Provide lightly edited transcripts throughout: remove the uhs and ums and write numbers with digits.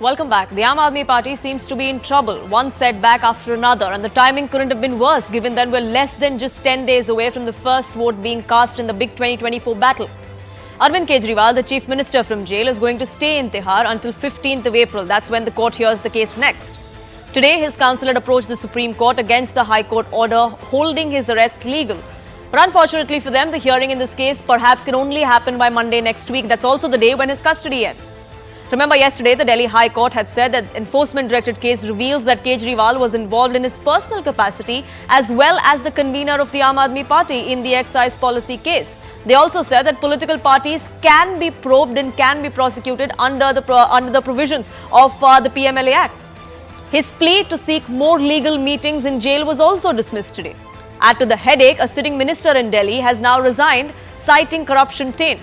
Welcome back. The Aam Aadmi Party seems to be in trouble, one setback after another, and the timing couldn't have been worse given that we're less than just 10 days away from the first vote being cast in the big 2024 battle. Arvind Kejriwal, the Chief Minister from jail, is going to stay in Tihar until 15th of April. That's when the court hears the case next. Today, his counsel had approached the Supreme Court against the High Court order holding his arrest legal. But unfortunately for them, the hearing in this case perhaps can only happen by Monday next week. That's also the day when his custody ends. Remember, yesterday, the Delhi High Court had said that Enforcement Directorate case reveals that Kejriwal was involved in his personal capacity as well as the convener of the Aam Aadmi Party in the excise policy case. They also said that political parties can be probed and can be prosecuted under the provisions of the PMLA Act. His plea to seek more legal meetings in jail was also dismissed today. Add to the headache, a sitting minister in Delhi has now resigned, citing corruption taint.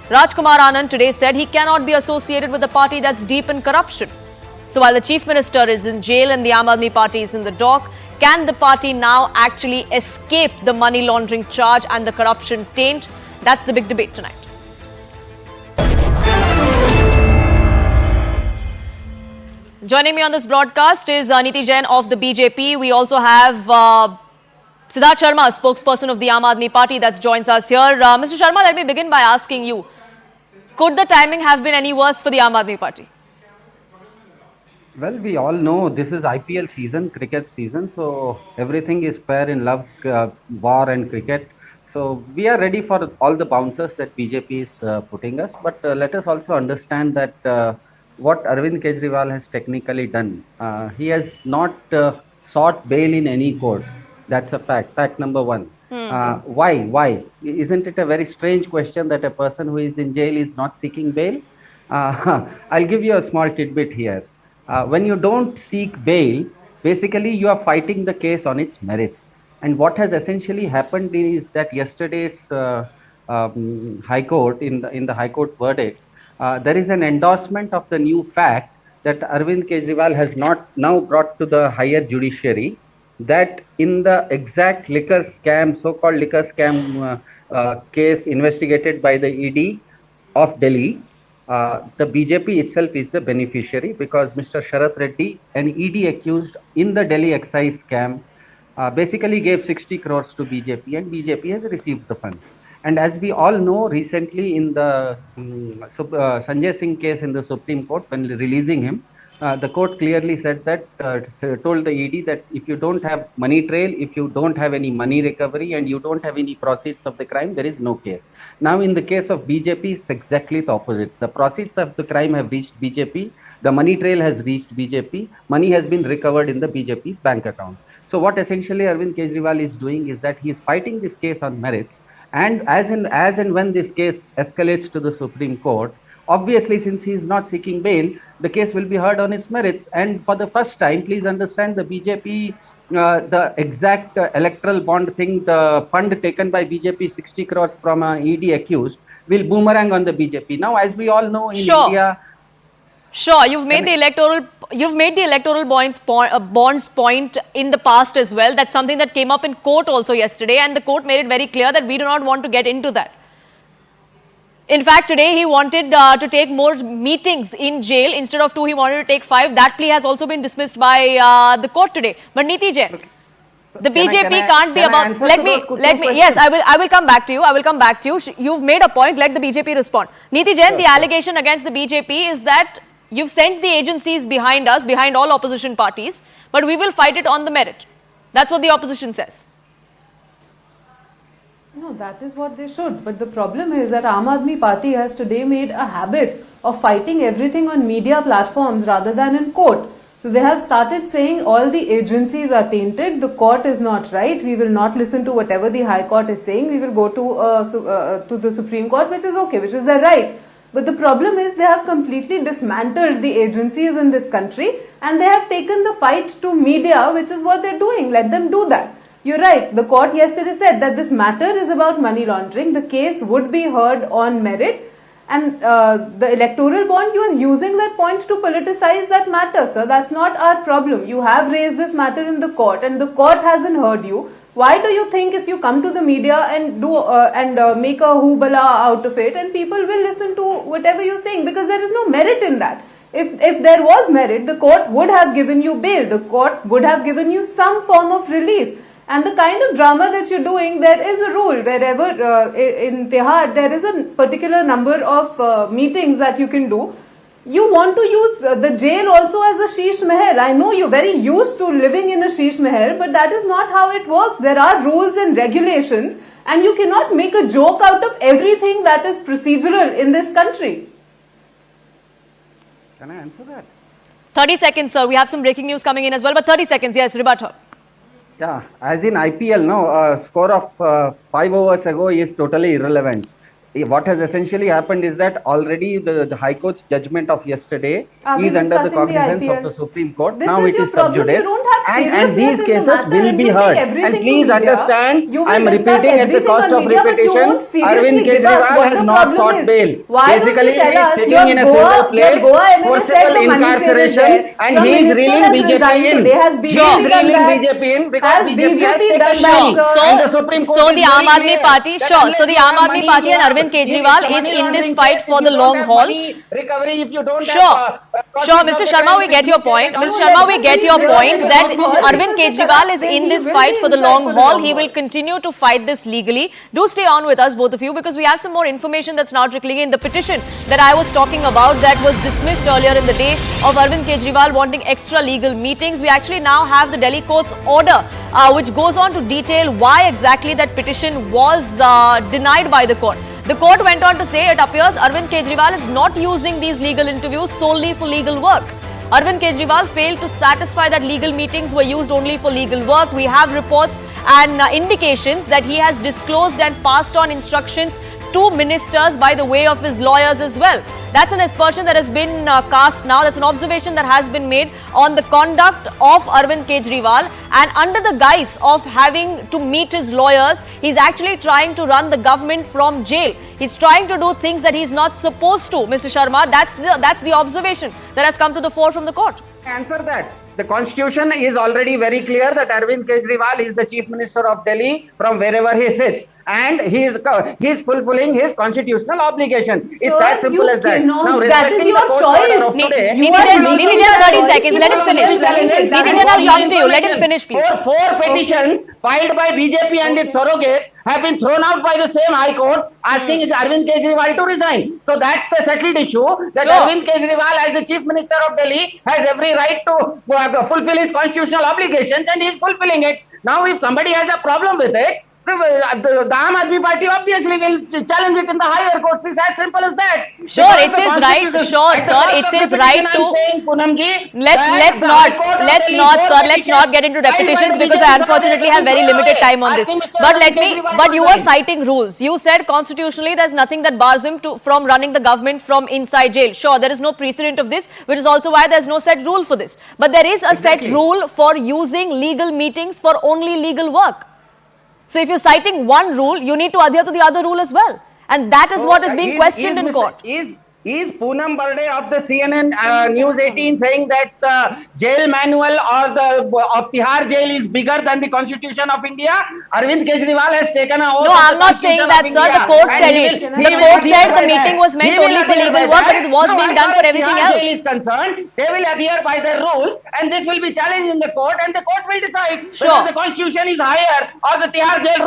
Rajkumar Anand today said he cannot be associated with a party that's deep in corruption. So while the Chief Minister is in jail and the Aam Aadmi Party is in the dock, can the party now actually escape the money laundering charge and the corruption taint? That's the big debate tonight. Joining me on this broadcast is Neeti Jain of the BJP. We also have Siddharth Sharma, spokesperson of the Aam Aadmi Party, that joins us here. Mr. Sharma, let me begin by asking you, could the timing have been any worse for the Aam Aadmi Party? Well, we all know this is IPL season, cricket season, so everything is fair in love, war and cricket. So we are ready for all the bouncers that BJP is putting us. But let us also understand that what Arvind Kejriwal has technically done, he has not sought bail in any court. That's a fact. Fact number one. Why? Why? Isn't it a very strange question that a person who is in jail is not seeking bail? I'll give you a small tidbit here. When you don't seek bail, basically you are fighting the case on its merits. And what has essentially happened is that yesterday's High Court, in the High Court verdict, there is an endorsement of the new fact that Arvind Kejriwal has not now brought to the higher judiciary, that in the exact liquor scam, so-called liquor scam case investigated by the ED of Delhi, the BJP itself is the beneficiary, because Mr. Sharath Reddy, an ED accused in the Delhi excise scam, basically gave 60 crores to BJP, and BJP has received the funds. And as we all know, recently in the Sanjay Singh case in the Supreme Court, when releasing him, the court clearly said that, told the ED that if you don't have money trail, if you don't have any money recovery, and you don't have any proceeds of the crime, there is no case. Now, in the case of BJP, it's exactly the opposite. The proceeds of the crime have reached BJP. The money trail has reached BJP. Money has been recovered in the BJP's bank account. So what essentially Arvind Kejriwal is doing is that he is fighting this case on merits. And as and when this case escalates to the Supreme Court, obviously, since he is not seeking bail, the case will be heard on its merits. And for the first time, please understand, the BJP, the exact electoral bond thing, the fund taken by BJP, 60 crores from an ED accused, will boomerang on the BJP. Now, as we all know in India... Sure, you've made the electoral bonds point in the past as well. That's something that came up in court also yesterday, and the court made it very clear that we do not want to get into that. In fact, today he wanted to take more meetings in jail. Instead of 2, he wanted to take 5. That plea has also been dismissed by the court today. But Neeti Jain, the BJP can't be about... Let me, yes, I will come back to you. You've made a point. Let the BJP respond. Neeti Jain, the allegation against the BJP is that you've sent the agencies behind us, behind all opposition parties, but we will fight it on the merit. That's what the opposition says. No, that is what they should. But the problem is that Aam Aadmi Party has today made a habit of fighting everything on media platforms rather than in court. So they have started saying all the agencies are tainted, the court is not right, we will not listen to whatever the High Court is saying, we will go to the Supreme Court, which is okay, which is their right. But the problem is they have completely dismantled the agencies in this country, and they have taken the fight to media, which is what they're doing. Let them do that. You're right. The court yesterday said that this matter is about money laundering. The case would be heard on merit, and the electoral bond, you are using that point to politicize that matter, sir. That's not our problem. You have raised this matter in the court, and the court hasn't heard you. Why do you think if you come to the media and do make a hoobala out of it, and people will listen to whatever you're saying, because there is no merit in that. If there was merit, the court would have given you bail. The court would have given you some form of relief. And the kind of drama that you're doing, there is a rule wherever in Tihar there is a particular number of meetings that you can do. You want to use the jail also as a sheesh mahal. I know you're very used to living in a sheesh mahal, but that is not how it works. There are rules and regulations, and you cannot make a joke out of everything that is procedural in this country. Can I answer that? 30 seconds, sir. We have some breaking news coming in as well, but 30 seconds. Yes, rebut her. Yeah, as in IPL, no, a score of 5 overs ago is totally irrelevant. What has essentially happened is that already the High Court's judgment of yesterday is under the cognizance of the Supreme Court. This now is it your is sub problem. judice. You don't have And these seriousness in the cases matter will and be you heard. take everything And to please media. understand, You will I am discuss repeating at the everything cost on of media, but you repetition, won't seriously Arvind give us Kejriwal what has the not problem sought is. bail. Why don't Basically, you tell he is us sitting your in a Goa- single your place, Goa MLA said forcible the money trail is incarceration, there. and Your he is minister reeling has BJP resigned in. today. Has He BJP is done reeling that? BJP in because Has BJP has BJP taken done money. that, sir? And the Supreme Court So is the very Aam Aadmi clear Party, that sure. unless So the you Aam have Aadmi money, Party you and have- Arvind if it's Kejriwal a is money in this laundering fight case, for if the you long don't have haul. money recovery, if you don't Sure. have Sure, Mr. Sharma, we get your point. Mr. Sharma, we get your point that Arvind Kejriwal is in this fight for the long haul. He will continue to fight this legally. Do stay on with us, both of you, because we have some more information that's now trickling in. The petition that I was talking about that was dismissed earlier in the day of Arvind Kejriwal wanting extra legal meetings. We actually now have the Delhi court's order, which goes on to detail why exactly that petition was denied by the court. The court went on to say it appears Arvind Kejriwal is not using these legal interviews solely for legal work. Arvind Kejriwal failed to satisfy that legal meetings were used only for legal work. We have reports and indications that he has disclosed and passed on instructions to ministers by the way of his lawyers as well. That's an aspersion that has been cast now. That's an observation that has been made on the conduct of Arvind Kejriwal. And under the guise of having to meet his lawyers, he's actually trying to run the government from jail. He's trying to do things that he's not supposed to, Mr. Sharma. That's the observation that has come to the fore from the court. Answer that. The constitution is already very clear that Arvind Kejriwal is the Chief Minister of Delhi from wherever he sits, and he is fulfilling his constitutional obligation. It's as simple as that. Now, respecting the court order of today, Nitijan, 30 seconds. Let him finish. Nitijan, I'll come to you. Let him finish, please. Four petitions filed by BJP and its surrogates have been thrown out by the same High Court asking Arvind Kejriwal to resign. So that's a settled issue that Arvind Kejriwal, as the Chief Minister of Delhi, has every right to fulfill his constitutional obligations, and he is fulfilling it. Now, if somebody has a problem with it, the Aam Aadmi Party obviously will challenge it in the higher courts. It's as simple as that. Sure, it's his right. Sure, sir, it's his right to. Let's not get into repetitions because I unfortunately have very limited time on this. But you were citing rules. You said constitutionally there's nothing that bars him from running the government from inside jail. Sure, there is no precedent of this, which is also why there's no set rule for this. But there is a set rule for using legal meetings for only legal work. So if you're citing one rule, you need to adhere to the other rule as well. And that is what is being questioned in court. Is Poonam Burde of the CNN News 18 saying that the jail manual or of Tihar jail is bigger than the Constitution of India? Arvind Kejriwal has taken an oath. No, I'm not saying that, sir. The court said it. The court said the meeting was meant only for legal work, but it was being done for everything else. Jail is concerned, they will adhere by their rules, and this will be challenged in the court, and the court will decide whether the Constitution is higher or the Tihar jail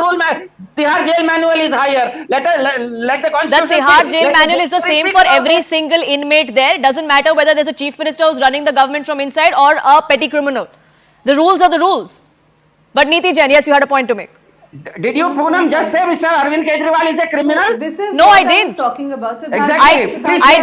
manual is higher. Let the Constitution. The Tihar jail manual is the same for every single inmate there. Doesn't matter whether there's a chief minister who's running the government from inside or a petty criminal. The rules are the rules. But Niti Jain, yes, you had a point to make. Did you, Poonam, just say Mr. Arvind Kejriwal is a criminal? This is no, what I didn't. Talking about. Exactly. I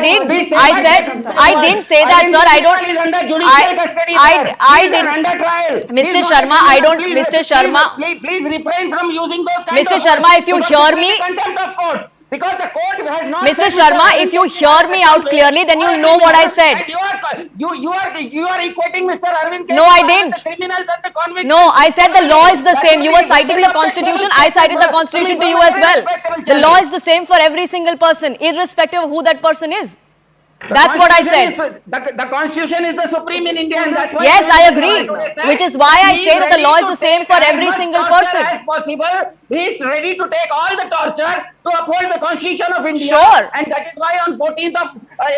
didn't say that, sir. I don't. Is under judicial custody. I didn't. Under trial. Mr. Sharma, I don't. Mr. Sharma, please refrain from using those kinds Mr. of Sharma, words if you because hear it will me. be contempt of court. Because the court has not. Mr. said Sharma, if you hear me out clearly, then you'll know what I said. You are equating Mr. Arvind Kejriwal No, I didn't. with the criminals and the convicts. No, I said the law is the same. You were citing the Constitution. I cited the Constitution to you as well. The law is the same for every single person, irrespective of who that person is. That's what I said. The constitution is the supreme in India, and that's why. Yes, I agree. Which is why I say that the law is the same for every single person. As possible, he is ready to take all the torture to uphold the constitution of India. Sure. And that is why on 14th of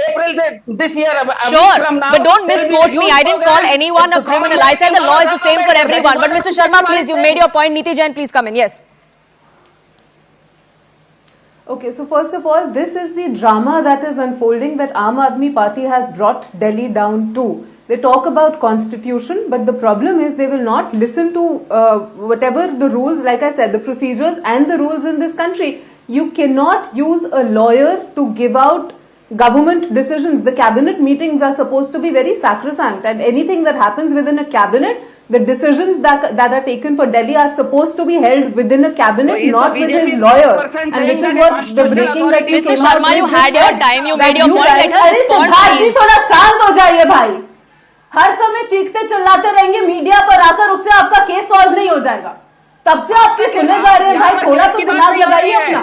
April this year, a week Sure, from now, but don't there will be misquote a me. huge I didn't call program anyone a to criminal. I said the law is the same for everyone. But Mr. Sharma, please, you made your point. Neeti Jain, please come in. Yes. Okay, so first of all, this is the drama that is unfolding that Aam Aadmi Party has brought Delhi down to. They talk about constitution, but the problem is they will not listen to whatever the rules, like I said, the procedures and the rules in this country. You cannot use a lawyer to give out government decisions. The cabinet meetings are supposed to be very sacrosanct, and anything that happens within a cabinet, the decisions that are taken for Delhi are supposed to be held within a cabinet, not with his lawyer. And which is what the breaking that you Mr. came out Sharma, you with had said your time, you that made your point. guys- Let her अरे respond, Siddharth ji, please. थोड़ा शांत हो जाइए भाई. हर समय चीखते चिल्लाते रहेंगे media पर आकर, उससे आपका केस सॉल्व नहीं हो जाएगा. तब से आपके सुने जा रहे हैं भाई, थोड़ा तो दिमाग लगाइए अपना.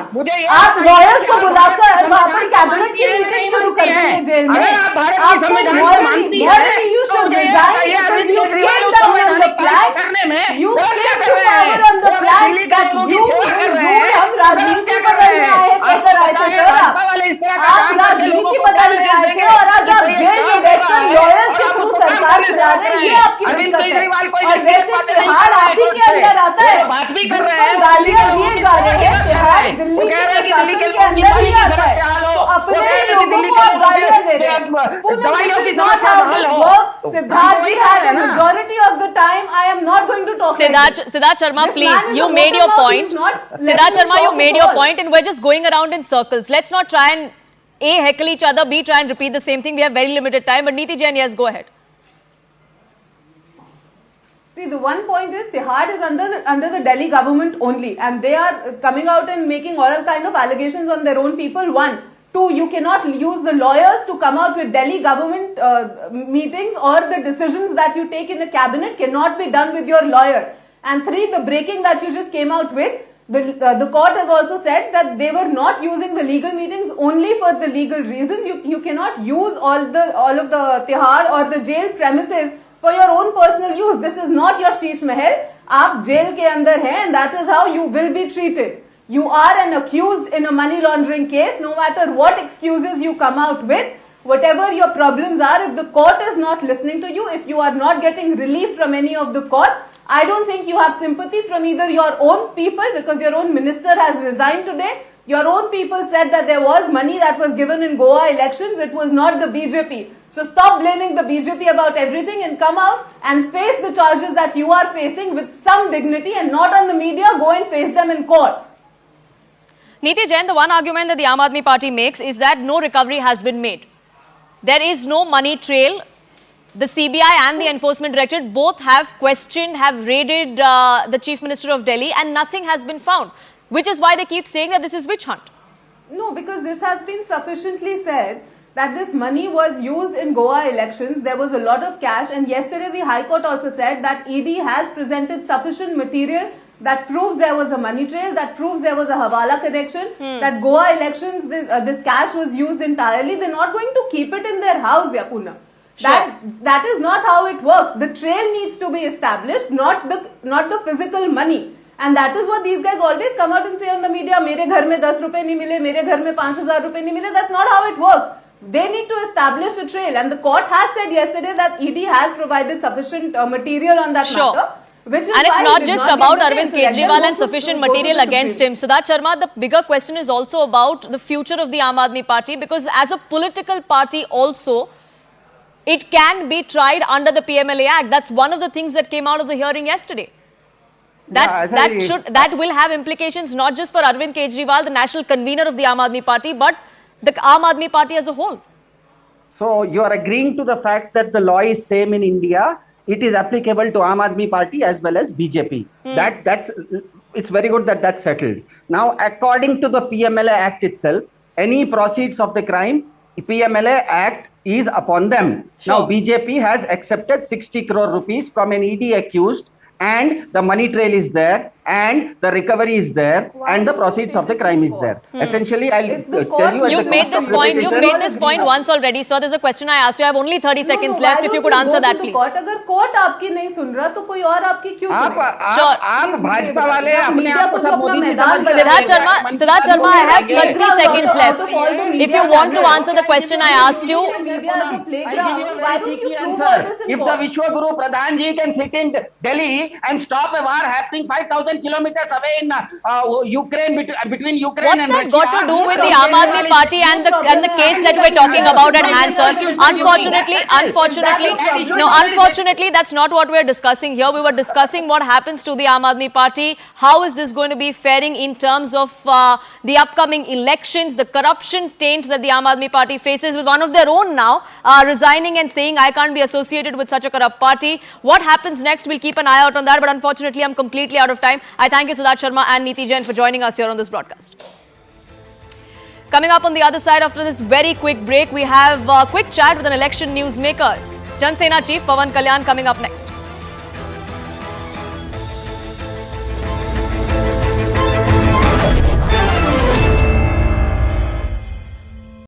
आप लॉयर्स को बुलाकर वहां पर कैबिनेट की मीटिंग शुरू कर देंगे जेल में. आपको morally you should resign because you came down on the flag. You came to power on the flag that you हम राजनीति बदलने आए हैं, कहकर आए थे सर आप राजनीति बदलने आए थे और आज आप जेल में बैठकर लॉयर्स के थ्रू सरकार चला रहे हैं. ये आपकी अरविंद दिक्कत है. केजरीवाल कोई और वैसे तिहाड़ आप ही के अंदर आता है. बात भी कर रहे हैं, गालियां दिए जा रहे हैं. तिहाड़ दिल्ली के प्रशासन के अंदर ही आता है. तो अपने ही लोगों को आप गालियां दे रहे हैं. दवाइयों की समस्या हल हो. Siddharth ji had a majority of the time. I am not going to talk. Siddharth Sharma, This please, man is you a made your motorlaw. point. He's not letting Siddharth me Sharma, you talk made at your all. point, and we're just going around in circles. Let's not try and A, heckle each other, B, try and repeat the same thing. We have very limited time. But Neeti Jain, yes, go ahead. See, the one point is Tihad is under the Delhi government only, and they are coming out and making all kind of allegations on their own people. One. Two, you cannot use the lawyers to come out with Delhi government meetings, or the decisions that you take in a cabinet cannot be done with your lawyer. And three, the breaking that you just came out with, the court has also said that they were not using the legal meetings only for the legal reasons. You cannot use all of the Tihad or the jail premises for your own personal use. This is not your Sheesh Mahal. आप jail के अंदर हैं, and that is how you will be treated. You are an accused in a money laundering case. No matter what excuses you come out with, whatever your problems are, if the court is not listening to you, if you are not getting relief from any of the courts, I don't think you have sympathy from either your own people, because your own minister has resigned today. Your own people said that there was money that was given in Goa elections. It was not the BJP. So stop blaming the BJP about everything and come out and face the charges that you are facing with some dignity, and not on the media. Go and face them in courts. Neeti Jain, the one argument that the Aam Aadmi Party makes is that no recovery has been made. There is no money trail. The CBI and the Enforcement Directorate both have questioned, have raided the Chief Minister of Delhi, and nothing has been found. Which is why they keep saying that this is witch hunt. No, because this has been sufficiently said that this money was used in Goa elections. There was a lot of cash, and yesterday the High Court also said that ED has presented sufficient material that proves there was a money trail, that proves there was a Hawala connection, that Goa elections, this cash was used entirely. They're not going to keep it in their house, Yapuna. That is not how it works. The trail needs to be established, not the physical money. And that is what these guys always come out and say on the media, मेरे घर में 10 रुपए नहीं मिले, मेरे घर में 5,000 रुपए नहीं मिले. That's not how it works. They need to establish a trail, and the court has said yesterday that ED has provided sufficient material on that matter. And it's not just about Arvind Kejriwal and sufficient material against him. Siddharth Sharma, the bigger question is also about the future of the Aam Aadmi Party, because as a political party also, it can be tried under the PMLA Act. That's one of the things that came out of the hearing yesterday. That will have implications not just for Arvind Kejriwal, the national convener of the Aam Aadmi Party, but the Aam Aadmi Party as a whole. So you are agreeing to the fact that the law is same in India. It is applicable to Aam Aadmi Party as well as BJP. It's very good that that's settled. Now, according to the PMLA Act itself, any proceeds of the crime, PMLA Act is upon them. Sure. Now, BJP has accepted 60 crore rupees from an ED accused, and the money trail is there. and the recovery is there, and the proceeds of the crime is there. Essentially, I'll If the tell you at You've the made cost this of point. You've repetition. made this point once already, sir. There's a question I asked you. I have only 30 seconds No, left. why If you don't could answer go that, to the please. court? अगर court आपकी नहीं सुन रहा तो कोई और आपकी क्यों सुनेगा? आप भाजपा वाले अपने आप को सब मोदी जी समझ के Siddharth Sharma, I have 30 seconds left. If you want to answer the question I asked you, If the Vishwa Guru Pradhan ji can sit in Delhi and stop a war happening 5,000 kilometers away in Ukraine, between Ukraine what's and that Russia, got to do with the Aam Aadmi Party and the case that we're talking about at hand, sir? Unfortunately, that's not what we're discussing here. We were discussing what happens to the Aam Aadmi Party. How is this going to be faring in terms of the upcoming elections, the corruption taint that the Aam Aadmi Party faces with one of their own now resigning and saying, I can't be associated with such a corrupt party. What happens next? We'll keep an eye out on that. But unfortunately, I'm completely out of time. I thank you, Siddharth Sharma and Neeti Jain, for joining us here on this broadcast. Coming up on the other side after this very quick break, we have a quick chat with an election newsmaker. Jan Sena Chief Pawan Kalyan coming up next.